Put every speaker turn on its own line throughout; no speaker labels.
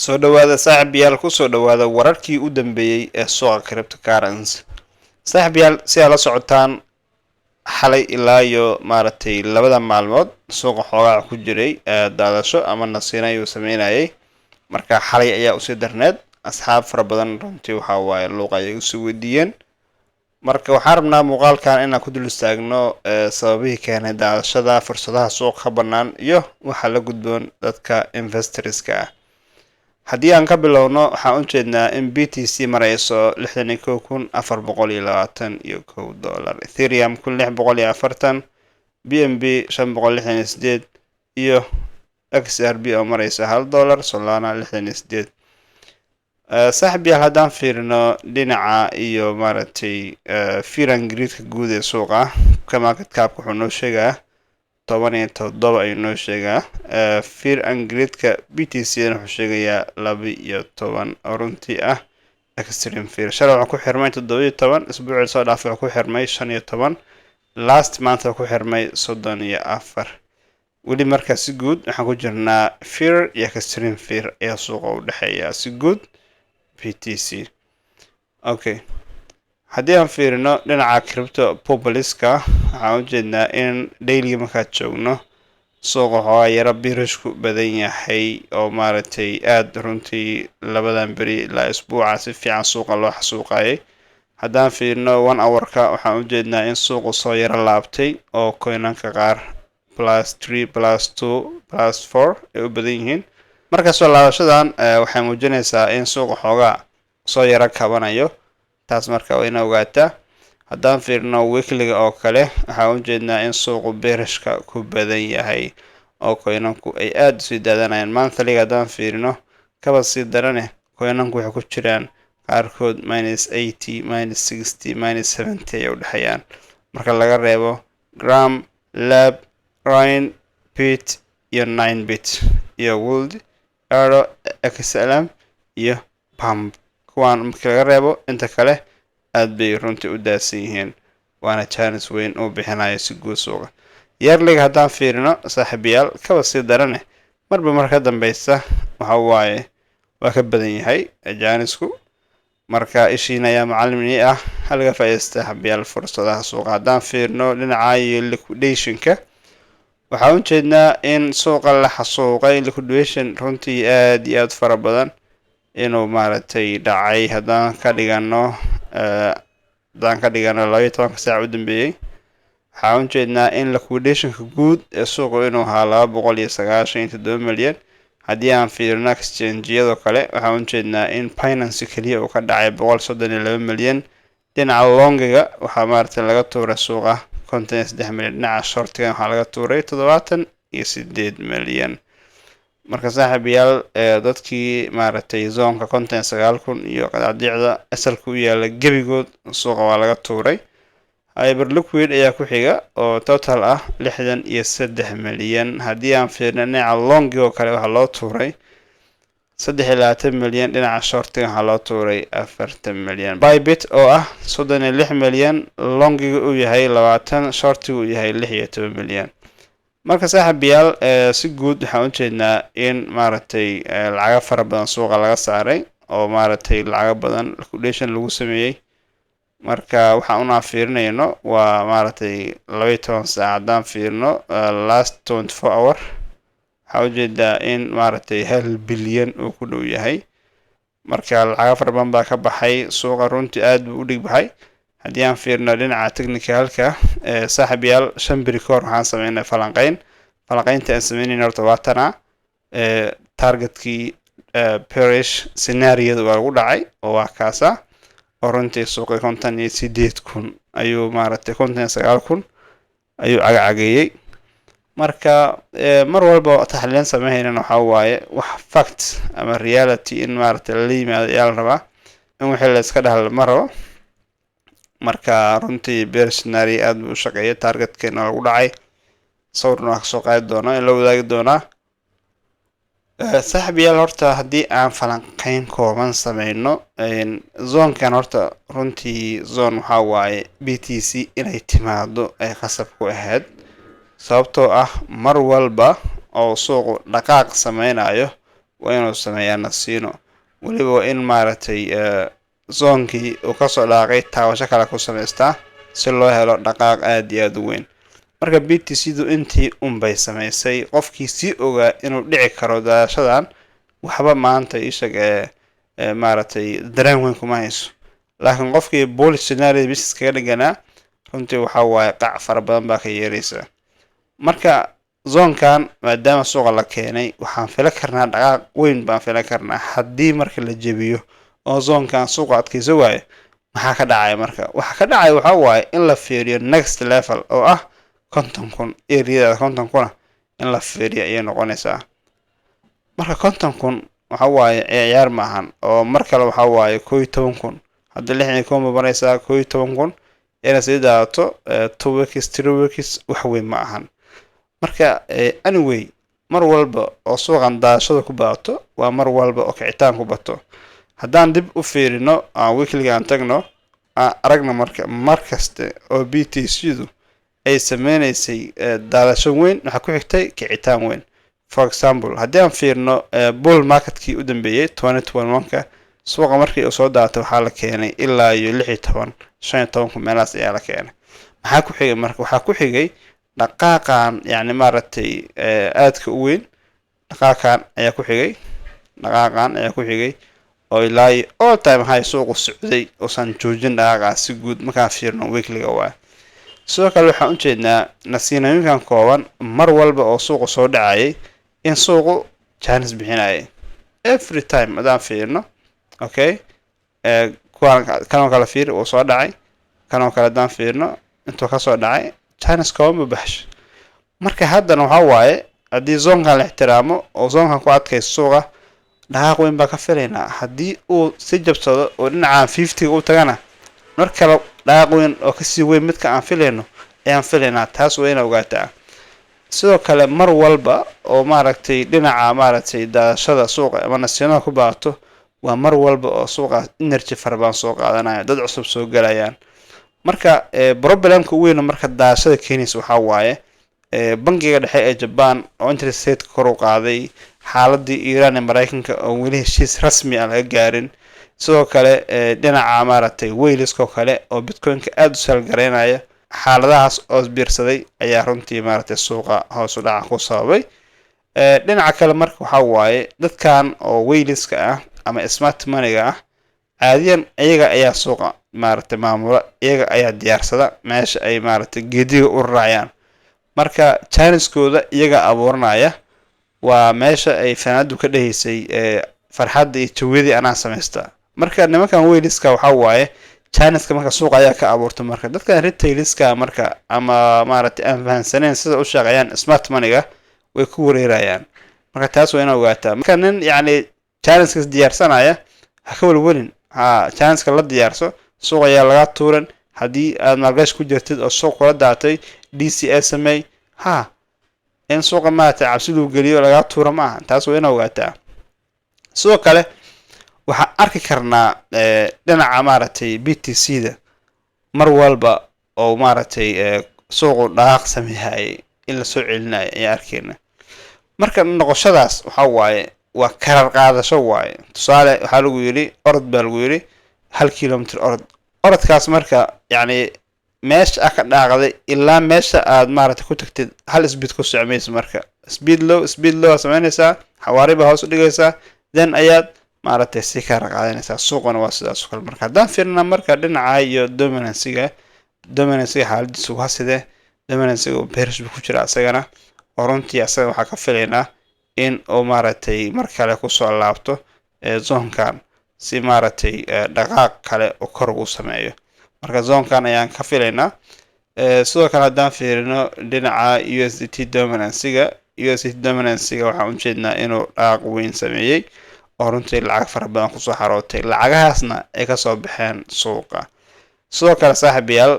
soo dhawaada saaxiibayaal ku soo dhawaada wararkii u dambeeyay ee suuqa cryptocurrency saaxiibayaal si aad la socotaan xalay ilaa iyo maaragtay labada maalmood suuqa xoogaa ku jiray daadasho ama nasiino ayuu sameynayay marka xalay ayaa usii darneed asxaab fara badan runtii waxaa waaye luuqa ayay usii weydiiyeen marka waxaan rabnaa muuqaalkan inaan ku dul istaagno sababihii keenay daadashada fursadaha suuqa ka bannaan iyo waxa la gudboon dadka investorska ah haddii aan ka bilowno waxaan u jeednaa in BTC marayso 61,421 dollar Ethereum 1,640 BNB 568 iyo XRP oo maraysa $1 Solana 68 saaxiibayaal haddaan fiirino dhinaca iyo maaragtay fear and greed-ka guud ee suuqa market cap wuxuu noo sheegaa 17 ayuu noo sheegaa fear and greed-ka BTC wuxuu sheegayaa 12 oo runtii ah extreme fear shalay wuxuu ku xirmay 17 isbuucii soo dhaafay wuxuu ku xirmay 15 last month wuxuu ku xirmay 34 weli markaa si guud waxaan ku jirnaa fear iyo extreme fear ee suuqa u dhexeeya si guud BTC okay haddii aan fiirino dhinaca crypto populiska waxaan u jeednaa in daily markaad joogno suuqa waxaa yara birishku badan yahay oo maaragtay aad runtii labadan beri ilaa isbuuca si fiican suuqa loo xasuuqayay haddaan fiirino 1 hour-ka waxaan u jeednaa in suuqu soo yara laabtay oo coinanka qaar +3 +2 +4 ay u badan yihiin marka soo laabashadan waxay muujinaysaa in suuqa xoogaa soo yara kabanayo taas marka waa ina ogaataa haddaan fiirino weekliga oo kale waxaan u jeednaa in suuqu beerashka ku badan yahay oo coinanku ay aad u sii daadanayaan monthlyga haddaan fiirino kaba sii darane coinanku waxay ku jiraan qaarkood -80 -60 -70 ay u dhexeeyaan marka laga reebo gram lab rhine bit iyo 9bit iyo wold euro xlm iyo pump kuwaan marka laga reebo inta kale aad bay runtii u daadsan yihiin waana chance weyn oo bixinayo si guud suuqa yearliga haddaan fiirino saaxiibayaal kaba sii darane marba marka dambeysa waxa waaye waa ka badan yahay jaanisku marka ishiina ayaa macalimiin ah halka faa'iideysta saaxiibayaal fursadaha suuqa haddaan fiirino dhinaca liquidation-ka waxaan u jeednaa in suuqa la xasuuqay liquidation runtii aad iyo aad fara badan inuu maaragtay dhacay haddaan ka dhigano 12 saac u dambeeyay waxaan u jeednaa in liquidation-ka guud ee suuqa inuu ahaa 297 milyan haddii aan fiirino exchange-yada kale waxaan u jeednaa in Binance kaliya uu ka dhacay 132 milyan dhinaca longiga waxaa maaragtay laga tuuray suuqa 53 milyan dhinaca shortiga waxaa laga tuuray 78 milyan marka saaxiibayaal dadkii maaragtay zoonka 59,000 iyo qadaadiicda asalka u yaala gebigood suuqa waa laga tuuray hyperliquid ayaa ku xiga oo total ah 63 milyan haddii aan fiirino dhinaca longi oo kale waxaa loo tuuray 23 milyan dhinaca shortiga waxaa loo tuuray 40 milyan bybit oo ah 36 milyan longiga uu yahay 20 shortiga uu yahay 16 milyan marka saaxiibayaal si guud waxaan u jeednaa in maaragtay lacaga fara badan suuqa laga saaray oo maaragtay lacaga badan liquidation lagu sameeyay marka waxaan una fiirinayno waa maaragtay 12 saac haddaan fiirino last 24 hour waxaan u jeedaa in maaragtay 1 bilyan uu ku dhow yahay marka lacaga fara badan baa ka baxay suuqa runtii aad buu u dhig baxay haddii aan fiirino dhinaca technicalka saaxiibayaal 5 beri kahor waxaan sameynay falanqaynta aan sameynayna horta waa tana targetkii bearish scenario-da waa lagu dhacay oo waa kaasa oo runtii suuqa 58,000 ayuu maaragtay 59,000 ayuu cagacageeyey marka mar walba taxliilin sameynayna waxaa waaye wax fact ama reality in maaragtay la yimaado ayaa la rabaa in wixii la iska dhahl ma rabo marka runtii bearish scenario aad buu u shaqeeyay targetkeena lagu dhacay sawirna waa kasoo qaadi doonaa in la wadaagi doonaa saaxiibayaal horta haddii aan falanqeyn kooban sameyno zoonkan horta runtii zone waxaa waaye BTC inay timaado ay qasab ku ahayd sababtoo ah mar walba oo suuqu dhaqaaq sameynayo waa inuu sameeyaa nasiino waliba waa in maaragtay zoonkii uu kasoo dhaaqay taabasho kale ku samaystaa si loo helo dhaqaaq aad iyo aad u weyn. marka BTC-du intii unbay samaysay qofkii sii ogaa inuu dhici karo daashadan waxba maanta ishag maaragtay dareen weyn kuma hayso, laakiin qofkii bullish scenario business kaga dhiganaa runtii waxa waaye qac fara badan baa ka yeeraysa. marka zoonkan maadaama suuqa la keenay waxaan fila karnaa dhaqaaq weyn baan fila karnaa haddii marka la jebiyo oo zoonkan suuqa adkayso waayo maxaa ka dhacaya. marka waxa ka dhacaya waxa waaye in la fiiriyo next level oo ah 50,000 area 50,000 in la fiiriyo ayay noqonaysaa. marka 50,000 waxa waaye ciyaar maahan oo mar kale waxa waaye 11,000 hadda 60,000 ma baraysaa 11,000 ina sii daato 2 weeks 3 weeks wax weyn ma ahan. marka anyway mar walba oo suuqan daashada ku baato waa mar walba oo kicitaan ku bato. haddaan dib u fiirino weekly aan tagno aragna markaste oo BTC-du ay sameynaysay daadasho weyn waxa ku xigtay kicitaan weyn. for example haddii aan fiirno bull marketkii u dambeeyay 2021ka suuqa markii uu soo daatay waxaa la keenay ilaa iyo 16-15 meelaas ayaa la keenay. maxaa ku xigay marka waxaa ku xigay dhaqaaqan yani maaragtay aadka u weyn dhaqaaqan ayaa ku xigay oo ilaa all time high suuqu socday oo san joojin dhaqaaqaas si guud markaan fiirno weekly-ga waa. sidoo kale waxaan u jeednaa nasiinooyinkan kooban mar walba oo suuqu soo dhacayay in suuqu chance bixinayay every time hadaan fiirno. okay kanoo kale fiir uu soo dhacay kanoo kale hadaan fiirno intuu kasoo dhacay chance kooban buu baxshay. marka haddana waxa waaye haddii zoonkan la ixtiraamo oo zoonkan ku adkayso suuqa dhaqaaq weyn baa ka filaynaa. haddii uu si jabsado oo dhinacaan 50 u tagana mar kale dhaqaaq weyn oo kasii weyn midka aan filayno ayaan filaynaa. taas waa inaa ogaataa. sidoo kale mar walba oo maaragtay dhinaca maaragtay daashada suuqa ama nasiinada ku baato waa mar walba oo suuqa energy fara badan soo qaadanaya dad cusub soo galayaan. marka problemka weyn marka daashada keenaysa waxa waaye bangiga dhexe ee Japan oo interest rate kor u qaaday, xaaladii Iran ee Mareykanka oo weli heshiis rasmi ah laga gaarin, sidoo kale dhinaca maaragtay weyliska kale oo bitcoin-ka aad u salgareynaya. xaaladahaas oo isbiirsaday ayaa runtii maaragtay suuqa hoos u dhaca ku sababay. dhinaca kale marka waxa waaye dadkan oo weyliska ah ama smart money-ga ah caadiyan iyaga ayaa suuqa maaragtay maamula, iyaga ayaa diyaarsada meesha ay maaragtay geediga u raacayaan. marka challenge-kooda iyaga abuuranaya waa meesha ay fanaadu ka dhahaysay farxadda iyo jawiyadii anaa samaysta. marka nimankan weyliska waxa waaye challenge-ka marka suuqa ayaa ka abuurta. marka dadkan retailiska marka ama maaragtay aan fahansaneen sida u shaqeeyaan smart money-ga way ku wareerayaan. marka taas waa inaa ogaataa. marka nin yacni challenge-ka diyaarsanaya ha ka walwalin. challenge-ka la diyaarso suuq ayaa laga tuuran. haddii aad maalgashi ku jirtid oo suuq kula daatay DCA samey in suuqa maaragtay cabsi lagu geliyo laga tuura ma aha. taas waa inaa ogaataa. sidoo kale waxaan arki karnaa dhinaca maaragtay BTC-da mar walba oo maaragtay suuqu dhaqaaq sameeyay in la soo celinayo ayaa arkayna. marka noqoshadaas waxa waaye waa karar qaadasho waaye. tusaale waxaa lagu yiri orod baa lagu yiri 1 kilometer orodkaas marka yani meesha ka dhaaqday ilaa meesha aad maaragtay ku tagtid hal speed ku socmayso. marka speed low sameynaysaa xawaariba hoos u dhigaysaa then ayaad maaragtay si ka raqadanaysaa. suuqana waa sidaas kale. marka haddaan fiirna marka dhinaca iyo dominance-ga xaaladiisu waa sidee. dominance-ga bearish ku jira asagana oo runtii asaga waxaa ka filaynaa in uu maaragtay mar kale ku soo laabto zoonkan si maaragtay dhaqaaq kale oo kor u sameeyo. marka zoonkan ayaan ka filaynaa. sidoo kale haddaan fiirino dhinaca USDT dominance-ga waxaan u jeednaa inuu dhaqaaq weyn sameeyay oo runtii lacag fara badan kusoo xarootay. lacagahaasna ay kasoo baxeen suuqa. sidoo kale saaxiibayaal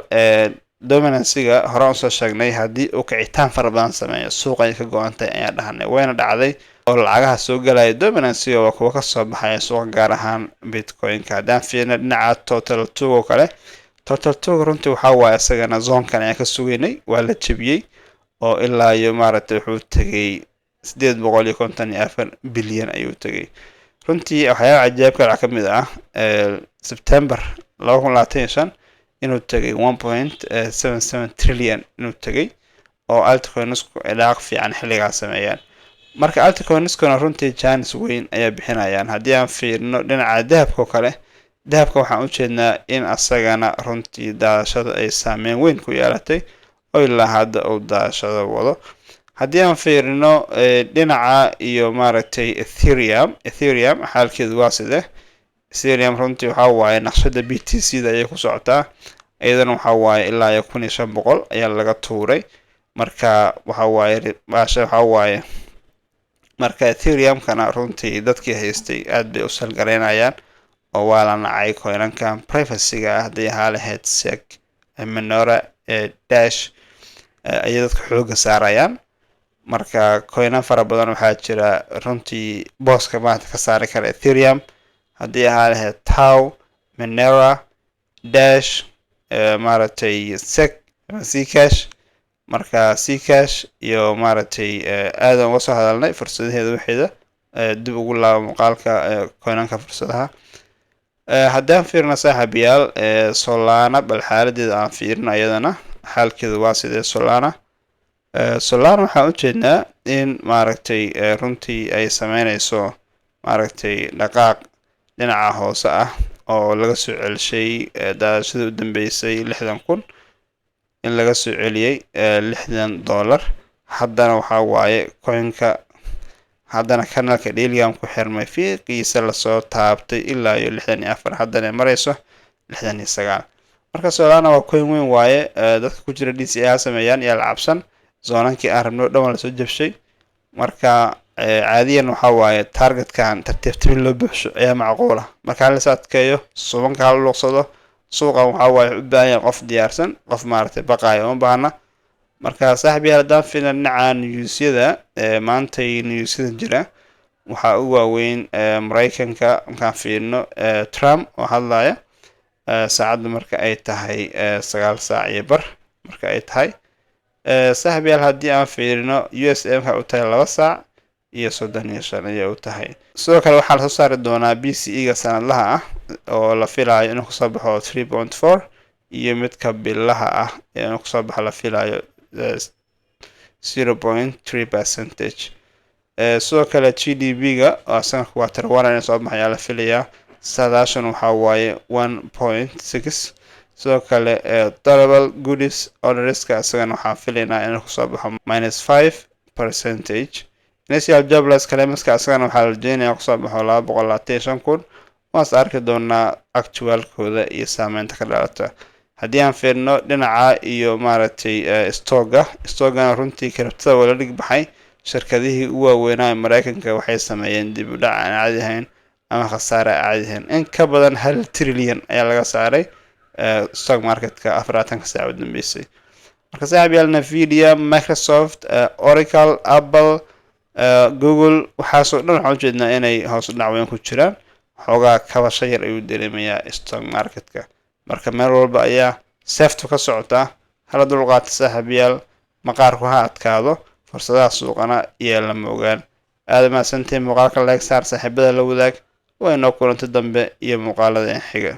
dominance-ga hore usoo sheegnay haddii uu kicitaan fara badan sameeyo suuqa ay ka go-antay ayaa dhahnay wayna dhacday oo lacagaha soo galaya dominance-ga waa kuwa kasoo baxaya suuqa gaar ahaan bitcoin-ka. haddaan fiirno dhinaca total two oo kale total two runtii waxaa waaye isagana zoonkan ayaan ka sugaynay waa la jebiyey oo ilaa iyo maaragtay wuxuu tegay 854 bilyan ayuu tagay. runtii waxyaaba cajaa'ib kale ka mid ah September 2025 inuu tagay 1.77 trillion inuu tagay oo altcoinsku ilaaq fiican xilligaas sameeyaan. marka altcoinskuna runtii chance weyn ayaa bixinayaan. haddii aan fiirino dhinaca dahabka oo kale, dahabka waxaan u jeednaa in asagana runtii daadashada ay saameyn weyn ku yeelatay oo ilaa hadda uu daadashada wado. haddii aan fiirino dhinaca iyo maaragtay Ethereum xaalkeedu waa sidee. Ethereum runtii waxa waaye naqshada BTC da ayay ku socotaa, iyadana waxa waaye ilaa 1500 ayaa laga tuuray. marka waxa waaye marka Ethereum kana runtii dadkii haystay aad bay u salgareynayaan oo waa la nacay coinankan privacy-ga ah haddii ahaa lahayd SEC, Monero, Dash ayay dadka xooga saarayaan. marka coinan fara badan waxaa jira runtii booska maanta ka saari kara Ethereum haddii ahaa lahayd Tau, Monero, Dash, maaragtay SEC ama Zcash. marka Zcash iyo maaragtay aadan uga soo hadalnay fursadaheeda wixida dib ugu laabo muuqaalka coinanka fursadaha. haddaan fiirno saaxiibayaal Solana bal xaaladeeda aan fiirino, iyadana xaalkeedu waa sidee Solana. Solana waxaan u jeednaa in maaragtay runtii ay sameynayso maaragtay dhaqaaq dhinaca hoose ah oo laga soo celishay daadashada u dambeysay 60,000 in laga soo celiyay $60. haddana waxa waaye coinka haddana kanalka Delium ku xirmay fiiqiisa lasoo taabtay ilaa 64, haddana marayso 69. marka Solana waa coin weyn waaye, dadka ku jira DCA sameeyaan yaa la cabsan zoonankii aan rabno dhan la soo jabshay. marka caadiyan waxa waaye targetkan tartiib loo buuxsho ayaa macquul ah. marka la saadkeeyo subanka la luqsado suuqa waxa waaye u baahan yahay qof diyaarsan, qof maaragtay baqaayo uma baahna. marka saaxiibayaal haddaan fiirno dhinaca newsyada maanta newsyada jira waxaa ugu waaweyn Mareykanka. markaan fiirno Trump oo hadlaya saacadda marka ay tahay 9 saac iyo bar marka ay tahay. saaxiibayaal haddii aan fiirino USA waxay u tahay 2 saac iyo 35 ayay u tahay. sidoo kale waxaa la soo saari doonaa BCE-ga sanadlaha ah oo la filayo inuu kasoo baxo 3.4 iyo midka bilaha ah inuu kasoo baxo la filayo 0.3%. sidoo kale GDP-ga oo sanadka waa tarwana soo baxaya la filayaa saadaashan waxa waaye 1.6. sidoo kale durable goods orderska asagana waxaan filaynaa inuu kasoo baxo -5%. initial jobless claimska asagana waxaa la rajeynayaa kasoo baxo 225,000. waas arki doonaa actualkooda iyo saameynta ka dhalata. haddii aan fiirno dhinaca iyo maaragtay stoogana runtii karabtada wala dhig baxay. shirkadihii ugu waaweynaa ee Mareykanka waxay sameeyeen dib u dhac aan caadi ahayn ama khasaare aan caadi ahayn. in ka badan 1 trillion ayaa laga saaray stock marketka 40 saac u dambeysay. marka saaxiibayaal Nvidia, Microsoft, Oracle, Apple, Google waxaasoo dhan waxaan u jeednaa inay hoos u dhac weyn ku jiraan. xoogaa kabasho yar ayuu dareemayaa stock marketka. marka meel walba ayaa seeftu ka socotaa. hala dulqaata saaxiibayaal, maqaarku ha adkaado, fursadaha suuqana iyo lama ogaan. aad mahadsantiin. muuqaalka like saar, saaxiibada la wadaag. waa inoo kulanti dambe iyo muuqaalada xiga.